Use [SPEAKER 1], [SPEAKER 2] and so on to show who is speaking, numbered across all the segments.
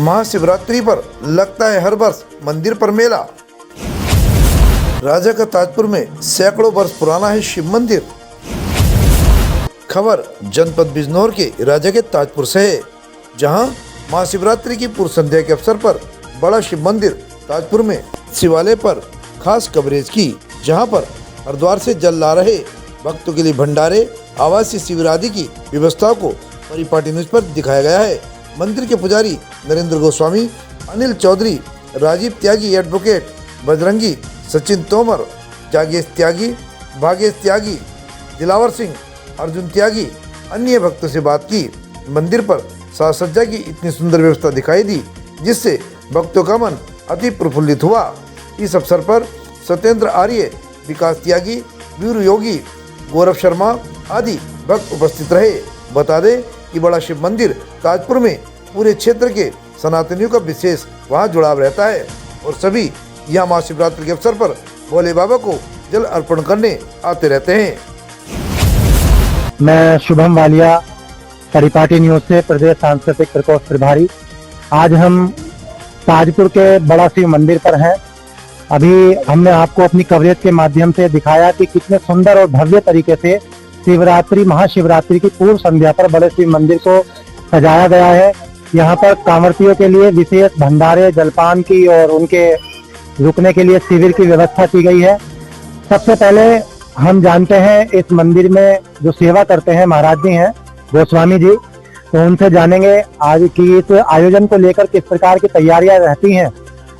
[SPEAKER 1] महाशिवरात्रि पर लगता है हर वर्ष मंदिर पर मेला। राजा का ताजपुर में सैकड़ों वर्ष पुराना है शिव मंदिर। खबर जनपद बिजनौर के राजा के ताजपुर से है, जहां महाशिवरात्रि की पूर्व संध्या के अवसर पर बड़ा शिव मंदिर ताजपुर में शिवालय पर खास कवरेज की, जहां पर हरिद्वार से जल ला रहे भक्तों के लिए भंडारे, आवासीय शिविर आदि की व्यवस्थाओं को परिपाटी न्यूज पर दिखाया गया है। मंदिर के पुजारी नरेंद्र गोस्वामी, अनिल चौधरी, राजीव त्यागी, एडवोकेट बजरंगी, सचिन तोमर, जागेश त्यागी, भागेश त्यागी, दिलावर सिंह, अर्जुन त्यागी, अन्य भक्तों से बात की। मंदिर पर साज सज्जा की इतनी सुंदर व्यवस्था दिखाई दी, जिससे भक्तों का मन अति प्रफुल्लित हुआ। इस अवसर पर सत्येंद्र आर्य, विकास त्यागी, वीरू योगी, गौरव शर्मा आदि भक्त उपस्थित रहे। बता दें कि बड़ा शिव मंदिर ताजपुर में पूरे क्षेत्र के सनातनियों का विशेष वहां जुड़ाव रहता है और सभी यहां महाशिवरात्रि के अवसर पर भोले बाबा को जल अर्पण करने आते रहते हैं।
[SPEAKER 2] मैं शुभम वालिया, परिपाटी न्यूज से प्रदेश सांस्कृतिक प्रकोष्ठ प्रभारी। आज हम ताजपुर के बड़ा शिव मंदिर पर हैं। अभी हमने आपको अपनी कवरेज के माध्यम से दिखाया कि कितने सुंदर और भव्य तरीके से शिवरात्रि, महाशिवरात्रि की पूर्व संध्या पर बड़े शिव मंदिर को सजाया गया है। यहाँ पर कांवड़ियों के लिए विशेष भंडारे, जलपान की और उनके रुकने के लिए शिविर की व्यवस्था की गई है। सबसे पहले हम जानते हैं इस मंदिर में जो सेवा करते हैं महाराज जी हैं गोस्वामी जी, तो उनसे जानेंगे आज की इस आयोजन को लेकर किस प्रकार की तैयारियां रहती हैं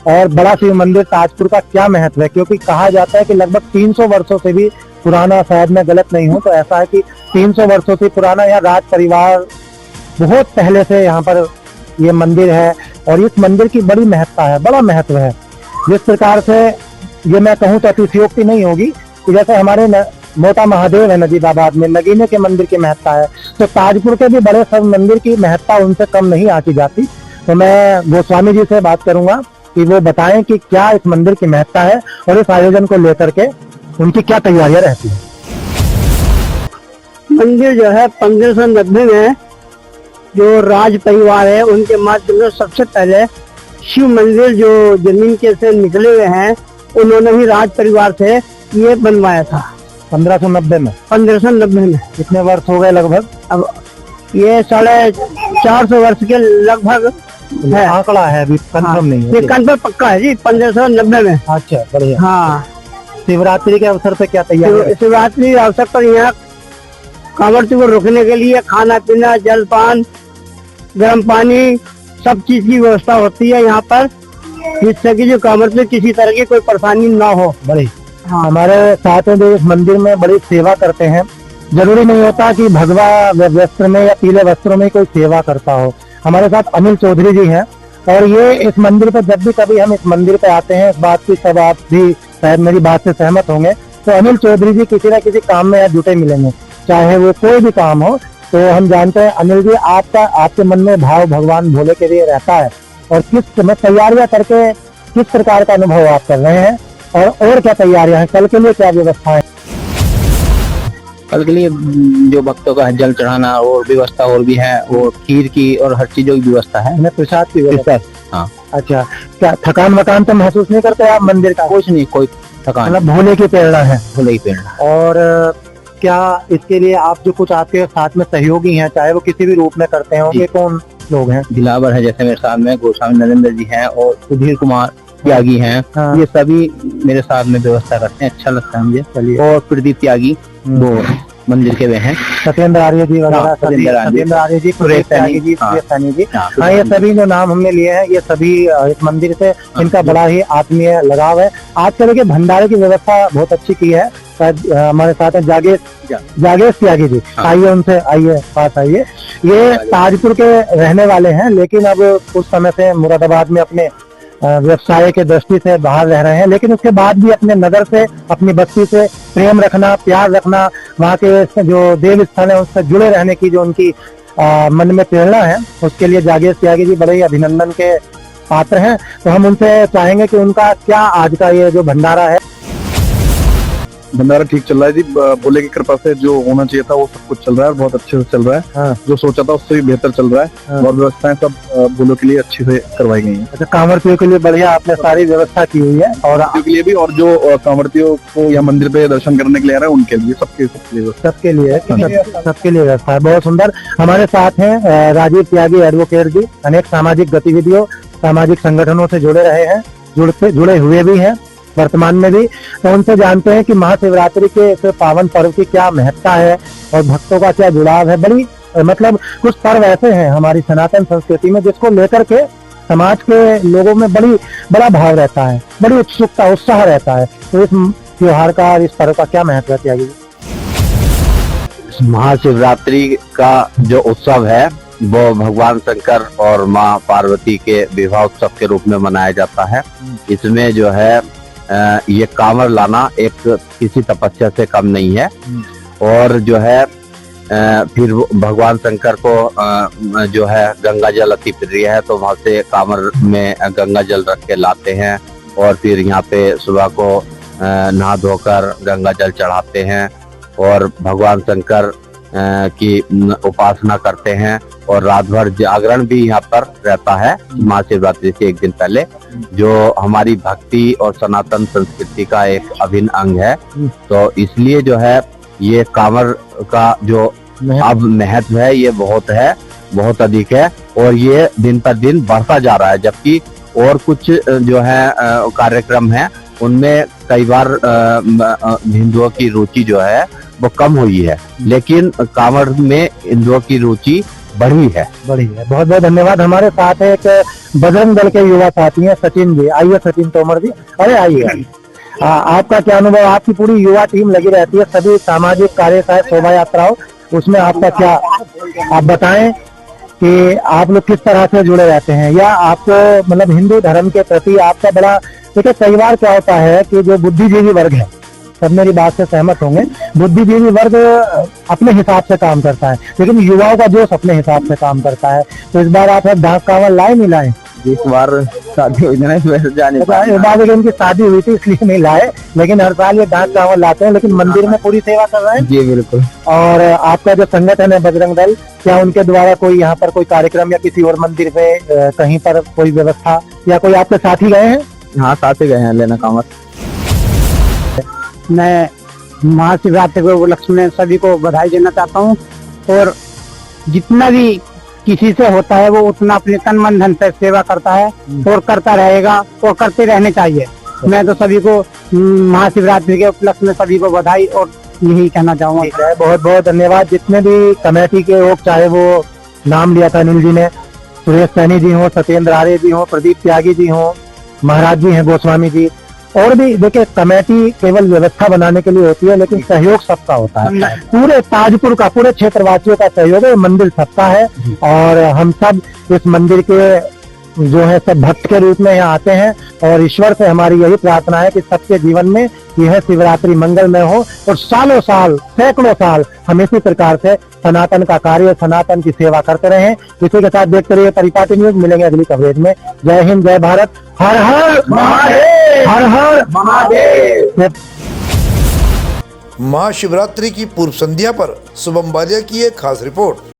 [SPEAKER 2] और बड़ा शिव मंदिर ताजपुर का क्या महत्व है। क्योंकि कहा जाता है कि लगभग 300 वर्षों से भी पुराना, शायद मैं गलत नहीं हूँ तो ऐसा है कि 300 वर्षों से पुराना यहाँ राज परिवार बहुत पहले से यहाँ पर ये मंदिर है और इस मंदिर की बड़ी महत्ता है, बड़ा महत्व है। जिस प्रकार से ये मैं कहूँ तो अतिशयोक्ति नहीं होगी कि जैसे हमारे मोटा महादेव है नजीबाबाद में, नगीने के मंदिर की महत्ता है, तो ताजपुर के भी बड़े सब मंदिर की महत्ता उनसे कम नहीं आती जाती। तो मैं गोस्वामी जी से बात करूंगा कि वो बताएं कि क्या इस मंदिर की महत्ता है और इस आयोजन को लेकर के उनकी क्या तैयारियां रहती है।
[SPEAKER 3] मंदिर जो है 1590 में जो राज परिवार है उनके माध्यम से सबसे पहले शिव मंदिर जो जमीन के से निकले हुए हैं, उन्होंने ही राज परिवार से ये बनवाया था
[SPEAKER 2] 1590 में।
[SPEAKER 3] 1590 में
[SPEAKER 2] कितने वर्ष हो गए लगभग?
[SPEAKER 3] अब ये 450 वर्ष के लगभग है।
[SPEAKER 2] आंकड़ा है, अभी कंफर्म नहीं है।
[SPEAKER 3] ये कंफर्म पक्का है जी, 1590 में।
[SPEAKER 2] अच्छा, बढ़िया।
[SPEAKER 3] हाँ,
[SPEAKER 2] शिवरात्रि के अवसर पे क्या तैयारी?
[SPEAKER 3] शिवरात्रि के अवसर पर यहाँ कांवड़ियों को रोकने के लिए खाना पीना, जलपान, गर्म पानी, सब चीज की व्यवस्था होती है यहाँ पर, जिससे कि जो कांवड़ियों किसी तरह की कोई परेशानी ना हो।
[SPEAKER 2] बड़ी हाँ, हमारे साथ में जो इस मंदिर में बड़ी सेवा करते हैं, जरूरी नहीं होता कि भगवा वस्त्र में या पीले वस्त्रों में कोई सेवा करता हो। हमारे साथ अनिल चौधरी जी हैं और ये इस मंदिर पर जब भी कभी हम इस मंदिर पे आते हैं, इस बात की सब आप भी शायद मेरी बात से सहमत होंगे, तो अनिल चौधरी जी किसी न किसी काम में जुटे मिलेंगे, चाहे वो कोई भी काम हो। तो हम जानते हैं अनिल जी, आपके मन में भाव भगवान भोले के लिए रहता है और किस समय तैयारियां करके किस प्रकार का अनुभव आप कर रहे हैं और क्या तैयारियां हैं, कल के लिए क्या व्यवस्था है?
[SPEAKER 4] कल के लिए जो भक्तों का जल चढ़ाना और व्यवस्था और भी है, वो खीर की और हर चीजों की व्यवस्था है।
[SPEAKER 2] प्रसाद की व्यवस्था?
[SPEAKER 4] हाँ।
[SPEAKER 2] अच्छा, क्या थकान वकान तो महसूस नहीं करते आप मंदिर का?
[SPEAKER 4] कुछ नहीं, कोई थकान।
[SPEAKER 2] मतलब भोले की प्रेरणा है?
[SPEAKER 4] भोले की प्रेरणा।
[SPEAKER 2] और क्या इसके लिए आप जो कुछ आपके साथ में सहयोगी हैं, चाहे वो किसी भी रूप में करते हो, ये कौन लोग हैं?
[SPEAKER 4] दिलावर है जैसे मेरे साथ में, गोस्वामी नरेंद्र जी हैं और सुधीर कुमार त्यागी हैं।
[SPEAKER 2] हाँ।
[SPEAKER 4] ये सभी मेरे साथ में व्यवस्था करते हैं, अच्छा लगता है मुझे।
[SPEAKER 2] चलिए।
[SPEAKER 4] और प्रदीप त्यागी वो मंदिर के वे हैं।
[SPEAKER 2] सत्येंद्र आर्य जी वगैरह,
[SPEAKER 4] सत्येंद्र आर्य जी,
[SPEAKER 2] सुरेश त्यागी जी, हाँ, ये सभी जो नाम हमने लिए हैं, ये सभी इस मंदिर से इनका बड़ा ही आत्मीय लगाव है। आज के देखिए भंडारे की व्यवस्था बहुत अच्छी की है। हमारे साथ है जागेश त्यागी जी, आइए उनसे, आइए पास आइए। ये ताजपुर के रहने वाले हैं, लेकिन अब कुछ समय से मुरादाबाद में अपने व्यवसाय के दृष्टि से बाहर रह रहे हैं, लेकिन उसके बाद भी अपने नगर से, अपनी बस्ती से प्रेम रखना, प्यार रखना, वहाँ के जो देव स्थान है उससे जुड़े रहने की जो उनकी मन में प्रेरणा है, उसके लिए जागेश त्यागी जी बड़े ही अभिनंदन के पात्र हैं। तो हम उनसे चाहेंगे कि उनका क्या आज का ये जो भंडारा है।
[SPEAKER 5] भंडारा ठीक चल रहा है जी। भोले की कृपा से जो होना चाहिए था वो सब कुछ चल रहा है और बहुत अच्छे से चल रहा है।
[SPEAKER 2] हाँ।
[SPEAKER 5] जो सोचा था उससे भी बेहतर चल रहा है।
[SPEAKER 2] हाँ।
[SPEAKER 5] और व्यवस्थाएं सब भोलों के लिए अच्छे से करवाई गई हैं।
[SPEAKER 2] अच्छा, कांवड़ियों के लिए बढ़िया आपने सारी व्यवस्था की हुई है। और
[SPEAKER 5] कांवड़ियों के लिए भी, और जो कांवड़ियों को या मंदिर पे दर्शन करने के लिए आ रहे हैं उनके लिए, सबके लिए
[SPEAKER 2] सबके लिए सबके लिए व्यवस्था है। बहुत सुंदर। हमारे साथ हैं राजीव त्यागी एडवोकेट जी, अनेक सामाजिक गतिविधियों, सामाजिक संगठनों से जुड़े रहे हैं, जुड़े हुए भी हैं वर्तमान में भी। तो उनसे जानते हैं कि महाशिवरात्रि के इस पावन पर्व की क्या महत्ता है और भक्तों का क्या जुड़ाव है। बड़ी मतलब कुछ पर्व ऐसे हैं हमारी सनातन संस्कृति में जिसको लेकर के समाज के लोगों में बड़ा भाव रहता है, बड़ी उत्सुकता उत्साह रहता है। तो इस त्योहार का और इस पर्व का क्या महत्व है त्यागी जी?
[SPEAKER 6] महाशिवरात्रि का जो उत्सव है वो भगवान शंकर और माँ पार्वती के विवाह उत्सव के रूप में मनाया जाता है। इसमें जो है ये कांवर लाना एक किसी तपस्या से कम नहीं है। और जो है फिर भगवान शंकर को जो है गंगा जल अति प्रिय है, तो वहां से कांवर में गंगा जल रख के लाते हैं और फिर यहाँ पे सुबह को नहा धोकर गंगा जल चढ़ाते हैं और भगवान शंकर की उपासना करते हैं। और रात भर जागरण भी यहाँ पर रहता है महाशिवरात्रि से एक दिन पहले, जो हमारी भक्ति और सनातन संस्कृति का एक अभिन्न अंग है। तो इसलिए जो है ये कांवर का जो अब महत्व है ये बहुत अधिक है और ये दिन पर दिन बढ़ता जा रहा है। जबकि और कुछ जो है कार्यक्रम है उनमें कई बार हिंदुओं की रुचि जो है वो कम हुई है, लेकिन कांवड़ में हिंदुओं की रुचि बढ़ी है।
[SPEAKER 2] बहुत बहुत धन्यवाद। हमारे साथ एक बजरंग दल के युवा साथी हैं सचिन जी। आइए सचिन तोमर जी, अरे आइए। आपका क्या अनुभव? आपकी पूरी युवा टीम लगी रहती है सभी सामाजिक कार्य चाहे शोभा यात्राओं, उसमें आपका क्या, आप बताएं कि आप लोग किस तरह से जुड़े रहते हैं या आपको मतलब हिंदू धर्म के प्रति आपका बड़ा, देखिए कई बार क्या होता है कि जो बुद्धिजीवी वर्ग है, सब मेरी बात से सहमत होंगे, बुद्धिजीवी वर्ग अपने हिसाब से काम करता है लेकिन युवाओं का जोश अपने हिसाब से काम करता है। तो इस बार आप डाक कांवड़ लाए नहीं लाए?
[SPEAKER 4] इस बार शादी हुई ना, वैसे जाने
[SPEAKER 2] इस बार उनकी शादी हुई थी इसलिए नहीं लाए, लेकिन हर साल ये डाक कांवड़ लाते हैं, लेकिन मंदिर में पूरी सेवा कर रहे हैं।
[SPEAKER 4] जी बिल्कुल।
[SPEAKER 2] और आपका जो संगठन है बजरंग दल, क्या उनके द्वारा कोई यहाँ पर कोई कार्यक्रम या किसी और मंदिर में कहीं पर कोई व्यवस्था या कोई आपके साथी गए हैं?
[SPEAKER 4] हाँ, साथ ही गए हैं लेना कांवड़।
[SPEAKER 3] मैं महाशिवरात्रि के उपलक्ष्य में सभी को बधाई देना चाहता हूँ और जितना भी किसी से होता है वो उतना अपने तन मन धन से सेवा करता है और करता रहेगा और करते रहने चाहिए। मैं तो सभी को महाशिवरात्रि के उपलक्ष्य में सभी को बधाई और यही कहना चाहूंगा।
[SPEAKER 2] बहुत बहुत धन्यवाद। जितने भी कमेटी के लोग, चाहे वो नाम लिया था अनिल जी ने, सुरेश सैनी जी हो, सत्येंद्र आर्य जी हो, प्रदीप त्यागी जी हो, महाराज जी हैं गोस्वामी जी, और भी देखिए कमेटी केवल व्यवस्था बनाने के लिए होती है लेकिन सहयोग सबका होता है। पूरे ताजपुर का, पूरे क्षेत्रवासियों का सहयोग है। मंदिर सबका है और हम सब इस मंदिर के जो है सब भक्त के रूप में यहाँ आते हैं और ईश्वर से हमारी यही प्रार्थना है कि सबके जीवन में यह शिवरात्रि मंगलमय हो और सालों साल, सैकड़ों साल हम इसी प्रकार से सनातन का कार्य, सनातन की सेवा करते रहें। इसी के साथ देखते रहिए परिपाटी न्यूज। मिलेंगे अगली कवरेज में। जय हिंद, जय भारत, हर हर महादेव, हर हर महादेव।
[SPEAKER 1] महाशिवरात्रि की पूर्व संध्या पर शुभम बालिया की एक खास रिपोर्ट।